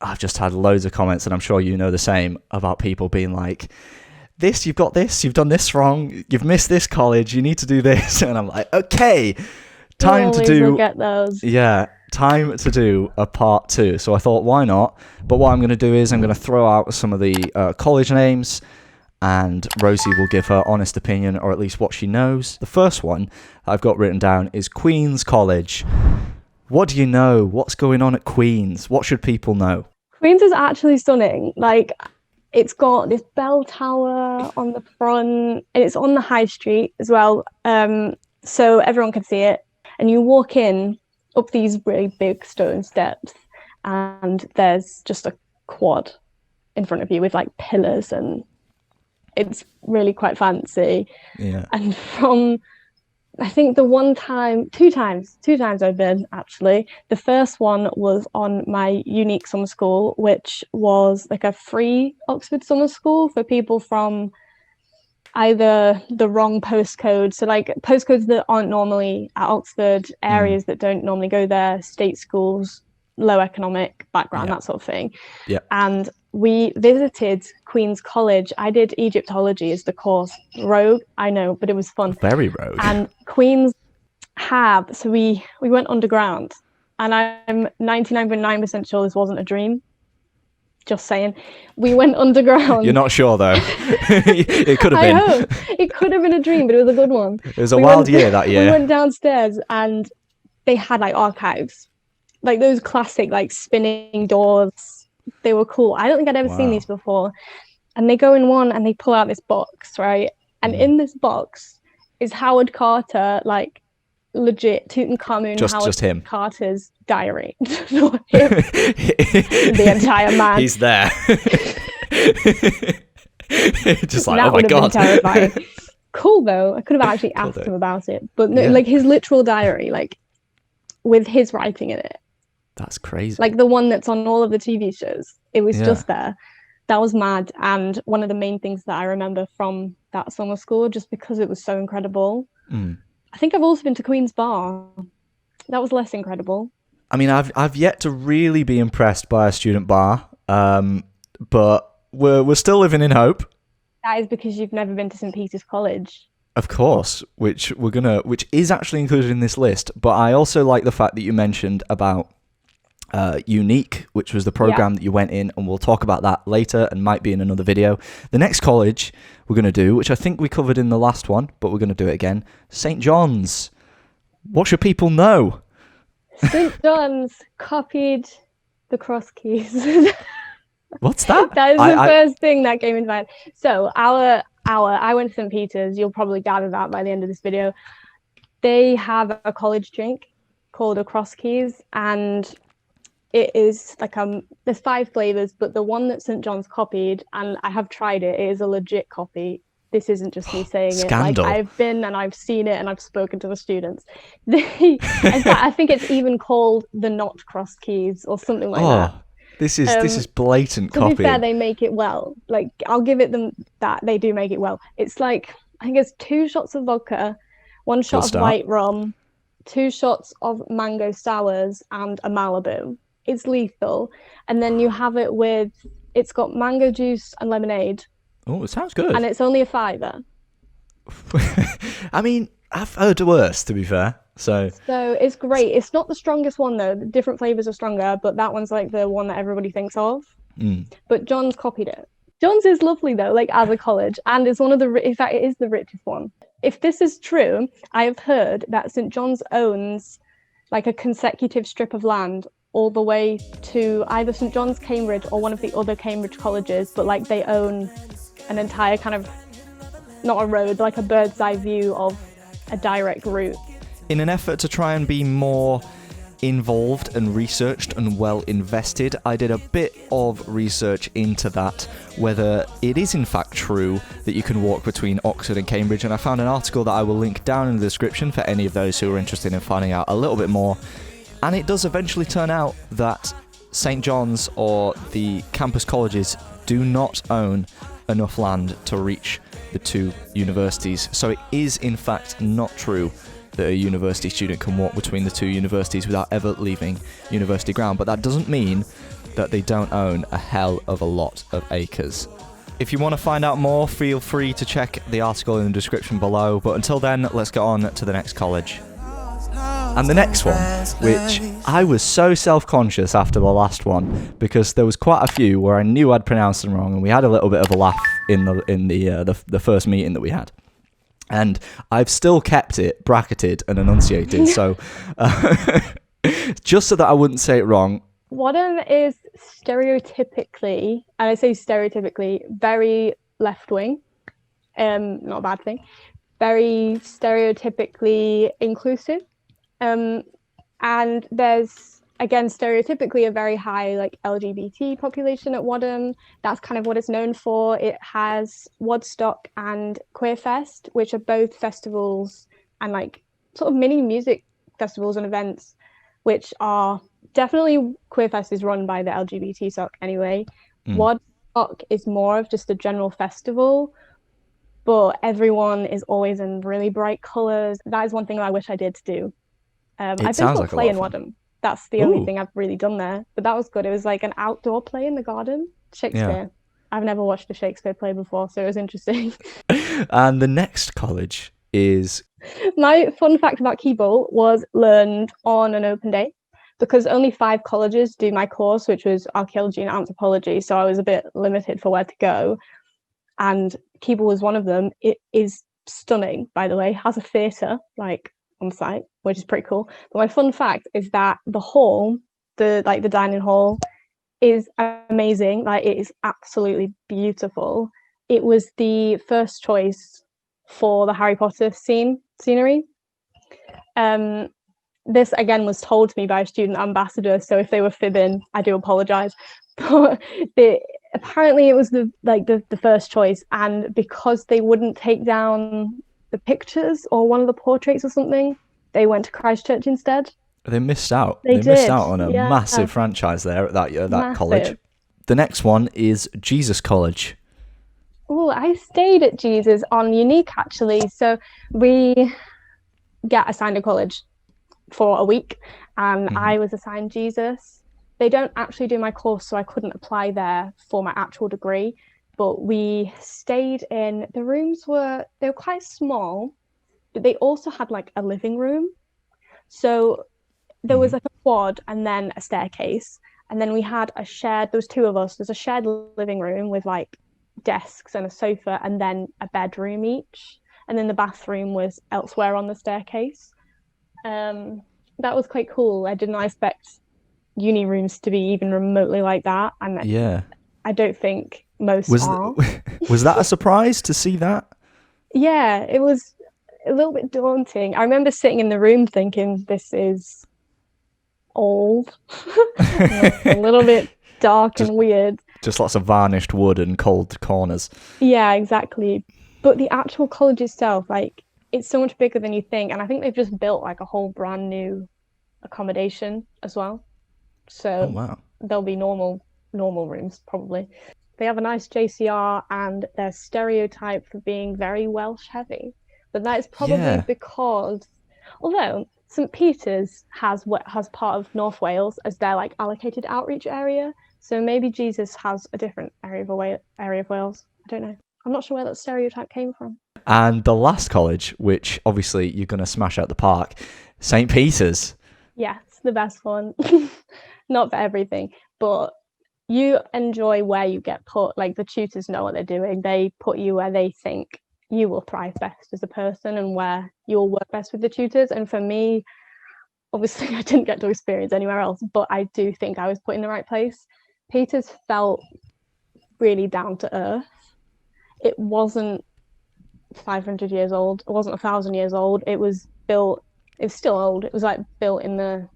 I've just had loads of comments, and I'm sure you know the same, about people being like, you've got this, you've done this wrong, you've missed this college, you need to do this. And I'm like, okay, time to do a part 2. So I thought, why not? But what I'm going to do is I'm going to throw out some of the college names, and Rosie will give her honest opinion, or at least what she knows. The first one I've got written down is Queen's College. What do you know? What's going on at Queen's? What should people know? Queen's is actually stunning. Like, it's got this bell tower on the front, and it's on the high street as well, so everyone can see it. And you walk in up these really big stone steps, and there's just a quad in front of you with like pillars, and it's really quite fancy. Yeah. And from, I think two times I've been, actually. The first one was on my unique summer school, which was like a free Oxford summer school for people from either the wrong postcode, so like postcodes that aren't normally at Oxford, areas that don't normally go there, state schools, low economic background, that sort of thing. Yeah. And we visited Queen's College. I did Egyptology as the course. Rogue, I know, but it was fun. Very rogue. And Queen's so we went underground, and I'm 99.9% sure this wasn't a dream. Just saying. We went underground. You're not sure, though. It could have been. I hope. It could have been a dream, but it was a good one. It was a wild year that year. We went downstairs, and they had like archives, like those classic like spinning doors. They were cool. I don't think I'd ever seen these before. And they go in one, and they pull out this box, right? And in this box is Howard Carter, like legit Tutankhamun, just him. Carter's diary. Not him. The entire man. He's there. Just like, that oh my God. Been terrifying. Cool though. I could have actually asked him about it. But no, like his literal diary, like with his writing in it. That's crazy. Like the one that's on all of the TV shows. It was just there. That was mad. And one of the main things that I remember from that summer school, just because it was so incredible. I think I've also been to Queen's Bar. That was less incredible. I mean, I've yet to really be impressed by a student bar, but we're still living in hope. That is because you've never been to St. Peter's College. Of course, which is actually included in this list. But I also like the fact that you mentioned about Unique, which was the program that you went in, and we'll talk about that later and might be in another video. The next college we're going to do, which I think we covered in the last one, but we're going to do it again, St. John's. What should people know? St. John's copied the cross keys. What's that? That is the first thing that came into mind. So I went to St. Peter's. You'll probably gather that by the end of this video. They have a college drink called a cross keys, and it is like there's 5 flavors, but the one that St. John's copied, and I have tried it, it is a legit copy. This isn't just me saying Scandal. it. Like, I've been and I've seen it and I've spoken to the students. In fact, I think it's even called the not cross keys or something like that. This is blatant copying. To be fair, they make it well. Like, I'll give it them that they do make it well. It's like, I think it's 2 shots of vodka, 1 shot of white rum, 2 shots of mango sours, and a Malibu. It's lethal. And then you have it with, it's got mango juice and lemonade. Oh, it sounds good. And it's only a £5. I mean, I've heard worse, to be fair. So it's great. It's not the strongest one, though. The different flavors are stronger, but that one's like the one that everybody thinks of. But John's copied it. John's is lovely, though, like as a college. And it's one of in fact, it is the richest one. If this is true, I have heard that St. John's owns like a consecutive strip of land all the way to either St. John's, Cambridge, or one of the other Cambridge colleges, but like they own an entire kind of, not a road, like a bird's eye view of a direct route. In an effort to try and be more involved and researched and well invested, I did a bit of research into that, whether it is in fact true that you can walk between Oxford and Cambridge, and I found an article that I will link down in the description for any of those who are interested in finding out a little bit more. And it does eventually turn out that St. John's or the campus colleges do not own enough land to reach the 2 universities. So it is in fact not true that a university student can walk between the 2 universities without ever leaving university ground. But that doesn't mean that they don't own a hell of a lot of acres. If you want to find out more, feel free to check the article in the description below. But until then, let's get on to the next college. And the next one, which I was so self-conscious after the last one, because there was quite a few where I knew I'd pronounced them wrong, and we had a little bit of a laugh in the first meeting that we had. And I've still kept it bracketed and enunciated, so just so that I wouldn't say it wrong. Whittam is stereotypically, and I say stereotypically, very left-wing. Not a bad thing. Very stereotypically inclusive. And there's, again, stereotypically a very high like LGBT population at Whittam. That's kind of what it's known for. It has Woodstock and Queerfest, which are both festivals and like sort of mini music festivals and events, which are definitely, Queerfest is run by the LGBT soc anyway. Woodstock is more of just a general festival, but everyone is always in really bright colours. That is one thing that I wish I did do. I've been to a play in Whittam. That's the only thing I've really done there. But that was good. It was like an outdoor play in the garden. Shakespeare. Yeah. I've never watched a Shakespeare play before, so it was interesting. And the next college is... My fun fact about Keble was learned on an open day, because only 5 colleges do my course, which was archaeology and anthropology. So I was a bit limited for where to go. And Keble was one of them. It is stunning, by the way. It has a theatre, like, on site, which is pretty cool. But my fun fact is that the hall, the dining hall, is amazing. Like, it is absolutely beautiful. It was the first choice for the Harry Potter scenery. This again was told to me by a student ambassador, so if they were fibbing, I do apologize. But apparently it was the first choice, and because they wouldn't take down the pictures or one of the portraits or something, they went to Christchurch instead. They missed out. They missed out on a massive franchise there at that college. The next one is Jesus College. Oh, I stayed at Jesus on Unique actually. So we get assigned a college for a week, and I was assigned Jesus. They don't actually do my course, so I couldn't apply there for my actual degree. But we stayed in, the rooms they were quite small, but they also had like a living room. So there was like a quad and then a staircase. And then we had there was 2 of us. There's a shared living room with like desks and a sofa and then a bedroom each. And then the bathroom was elsewhere on the staircase. That was quite cool. I did not expect uni rooms to be even remotely like that. And yeah, I don't think most are. Was that a surprise to see that? Yeah, it was a little bit daunting. I remember sitting in the room thinking, this is old. A little bit dark and weird. Just lots of varnished wood and cold corners. Yeah, exactly. But the actual college itself, like, it's so much bigger than you think. And I think they've just built like a whole brand new accommodation as well. So there'll be normal rooms probably. They have a nice JCR and they're stereotyped for being very Welsh heavy. But that is probably because, although St Peter's has part of North Wales as their like allocated outreach area, so maybe Jesus has a different area of Wales. I don't know. I'm not sure where that stereotype came from. And the last college, which obviously you're going to smash out the park, St Peter's. Yes, the best one. Not for everything, but you enjoy where you get put. Like, the tutors know what they're doing. They put you where they think you will thrive best as a person and where you'll work best with the tutors. And for me, obviously I didn't get to experience anywhere else, but I do think I was put in the right place. Peters felt really down to earth. It wasn't 500 years old. It wasn't 1,000 years old. It was built, it's still old. It was like built in the,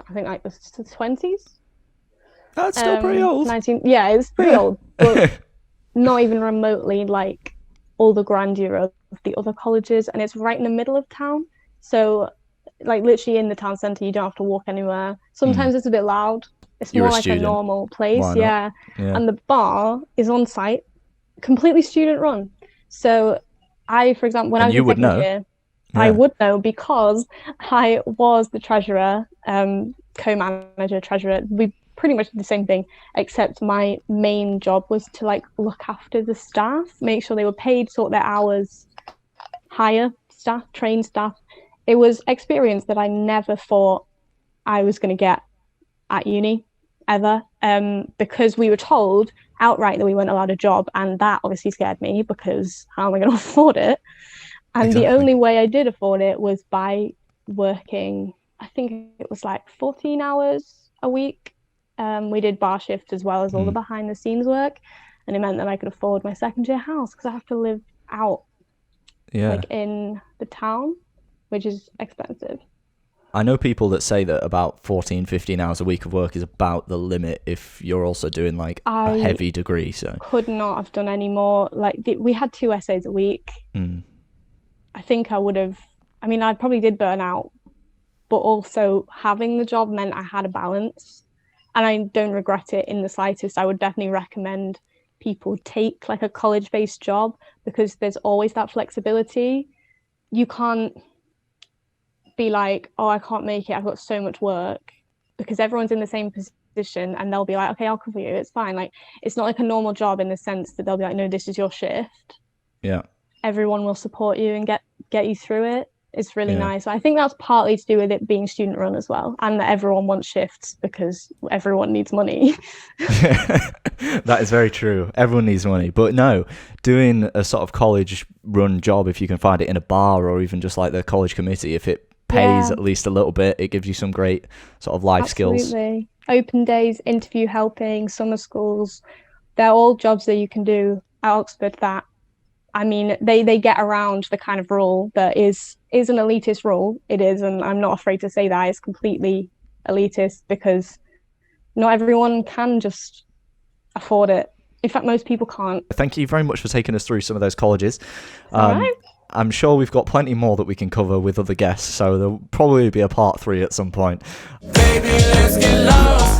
I think like the 20s. That's still pretty old. Yeah, it's pretty old, but not even remotely like all the grandeur of the other colleges. And it's right in the middle of town. So like literally in the town centre, you don't have to walk anywhere. Sometimes it's a bit loud. It's more like a normal place. Yeah. And the bar is on site, completely student run. So I, for example, when I was in second year, I would know because I was the treasurer, co-manager, treasurer. pretty much the same thing, except my main job was to like look after the staff, make sure they were paid, sort their hours, hire staff, train staff. It was experience that I never thought I was going to get at uni ever, because we were told outright that we weren't allowed a job, and that obviously scared me because how am I going to afford it? And Exactly. The only way I did afford it was by working, I think it was like 14 hours a week. We did bar shifts as well as all the behind the scenes work, and it meant that I could afford my second year house because I have to live out like in the town, which is expensive. I know people that say that about 14, 15 hours a week of work is about the limit if you're also doing like a heavy degree. So could not have done any more. Like we had 2 essays a week. I think I probably did burn out, but also having the job meant I had a balance, and I don't regret it in the slightest. I would definitely recommend people take like a college-based job because there's always that flexibility. You can't be like, oh, I can't make it, I've got so much work, because everyone's in the same position and they'll be like, okay, I'll cover you, it's fine. Like, it's not like a normal job in the sense that they'll be like, no, this is your shift. Yeah. Everyone will support you and get you through it. It's really nice. I think that's partly to do with it being student run as well, and that everyone wants shifts because everyone needs money. That is very true. Everyone needs money. But no, doing a sort of college run job, if you can find it in a bar or even just like the college committee, if it pays at least a little bit, it gives you some great sort of life skills. Open days, interview helping, summer schools, they're all jobs that you can do at Oxford that, I mean, they get around the kind of rule that is an elitist rule. It is, and I'm not afraid to say that it's completely elitist because not everyone can just afford it. In fact, most people can't. Thank you very much for taking us through some of those colleges. All right. I'm sure we've got plenty more that we can cover with other guests, so there'll probably be a part 3 at some point. Baby, let's get lost.